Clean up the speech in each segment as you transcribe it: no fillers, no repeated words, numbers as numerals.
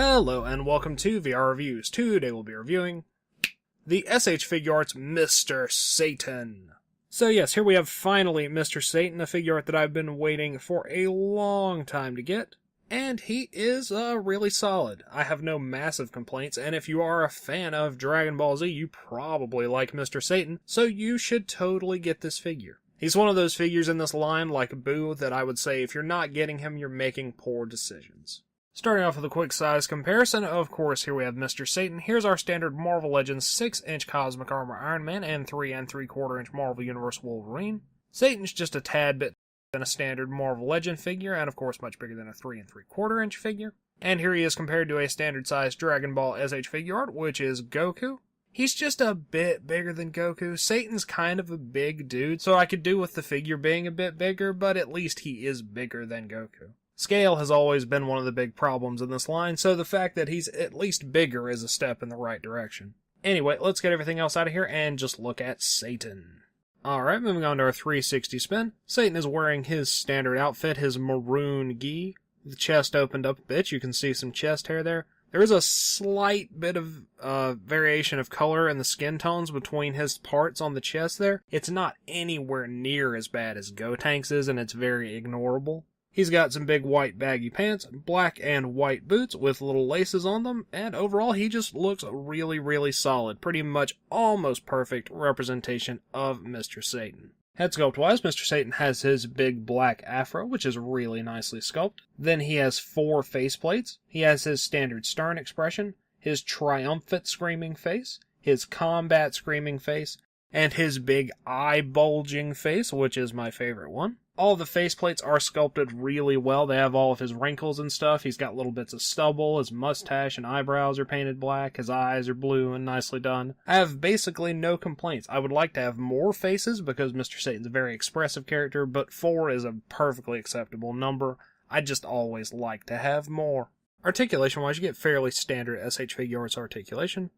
Hello and welcome to VR Reviews. Today we'll be reviewing the SH Figuarts Mr. Satan. So yes, here we have finally Mr. Satan, a figure art that I've been waiting for a long time to get. And he is really solid. I have no massive complaints, and if you are a fan of Dragon Ball Z, you probably like Mr. Satan, so you should totally get this figure. He's one of those figures in this line, like Boo, that I would say if you're not getting him, you're making poor decisions. Starting off with a quick size comparison, of course, here we have Mr. Satan. Here's our standard Marvel Legends 6-inch Cosmic Armor Iron Man and 3 3/4-inch Marvel Universe Wolverine. Satan's just a tad bit than a standard Marvel Legend figure, and of course much bigger than a 3 3/4-inch figure. And here he is compared to a standard-sized Dragon Ball SH figure art, which is Goku. He's just a bit bigger than Goku. Satan's kind of a big dude, so I could do with the figure being a bit bigger, but at least he is bigger than Goku. Scale has always been one of the big problems in this line, so the fact that he's at least bigger is a step in the right direction. Anyway, let's get everything else out of here and just look at Satan. Alright, moving on to our 360 spin. Satan is wearing his standard outfit, his maroon gi. The chest opened up a bit, you can see some chest hair there. There is a slight bit of variation of color in the skin tones between his parts on the chest there. It's not anywhere near as bad as Gotank's is, and it's very ignorable. He's got some big white baggy pants, black and white boots with little laces on them, and overall he just looks really solid. Pretty much almost perfect representation of Mr. Satan. Head sculpt wise, Mr. Satan has his big black afro, which is really nicely sculpted. Then he has 4 faceplates. He has his standard stern expression, his triumphant screaming face, his combat screaming face, and his big eye bulging face, which is my favorite one. All the faceplates are sculpted really well. They have all of his wrinkles and stuff. He's got little bits of stubble. His mustache and eyebrows are painted black. His eyes are blue and nicely done. I have basically no complaints. I would like to have more faces because Mr. Satan's a very expressive character, but 4 is a perfectly acceptable number. I just always like to have more. Articulation-wise, you get fairly standard SH Figuarts articulation.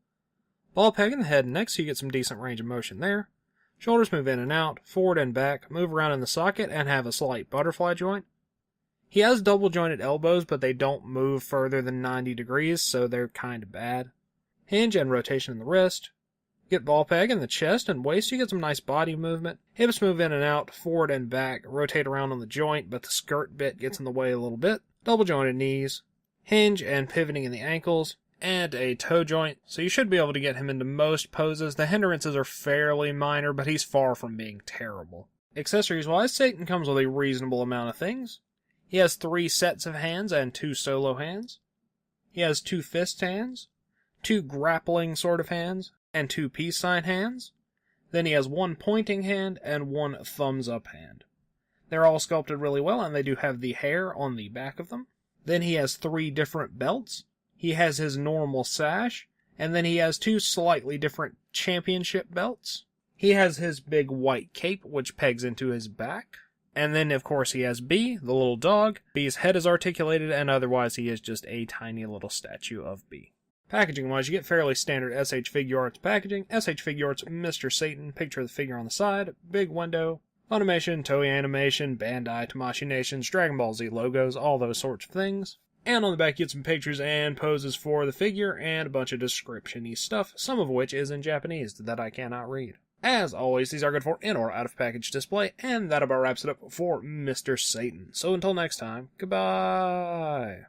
Ball peg in the head and neck, so you get some decent range of motion there. Shoulders move in and out, forward and back, move around in the socket, and have a slight butterfly joint. He has double jointed elbows, but they don't move further than 90 degrees, so they're kind of bad. Hinge and rotation in the wrist. Get ball peg in the chest and waist, you get some nice body movement. Hips move in and out, forward and back, rotate around on the joint, but the skirt bit gets in the way a little bit. Double jointed knees. Hinge and pivoting in the ankles. And a toe joint, so you should be able to get him into most poses. The hindrances are fairly minor, but he's far from being terrible. Accessories-wise, Satan comes with a reasonable amount of things. He has 3 sets of hands and 2 solo hands. He has 2 fist hands, 2 grappling sort of hands, and 2 peace sign hands. Then he has 1 pointing hand and 1 thumbs up hand. They're all sculpted really well, and they do have the hair on the back of them. Then he has 3 different belts. He has his normal sash, and then he has 2 slightly different championship belts. He has his big white cape, which pegs into his back. And then, of course, he has B, the little dog. B's head is articulated, and otherwise he is just a tiny little statue of B. Packaging-wise, you get fairly standard SH Figuarts packaging. SH Figuarts Mr. Satan, picture of the figure on the side, big window, Funimation, Toei Animation, Bandai, Tamashii Nations, Dragon Ball Z logos, all those sorts of things. And on the back you get some pictures and poses for the figure and a bunch of description-y stuff, some of which is in Japanese that I cannot read. As always, these are good for in or out of package display, and that about wraps it up for Mr. Satan. So until next time, goodbye!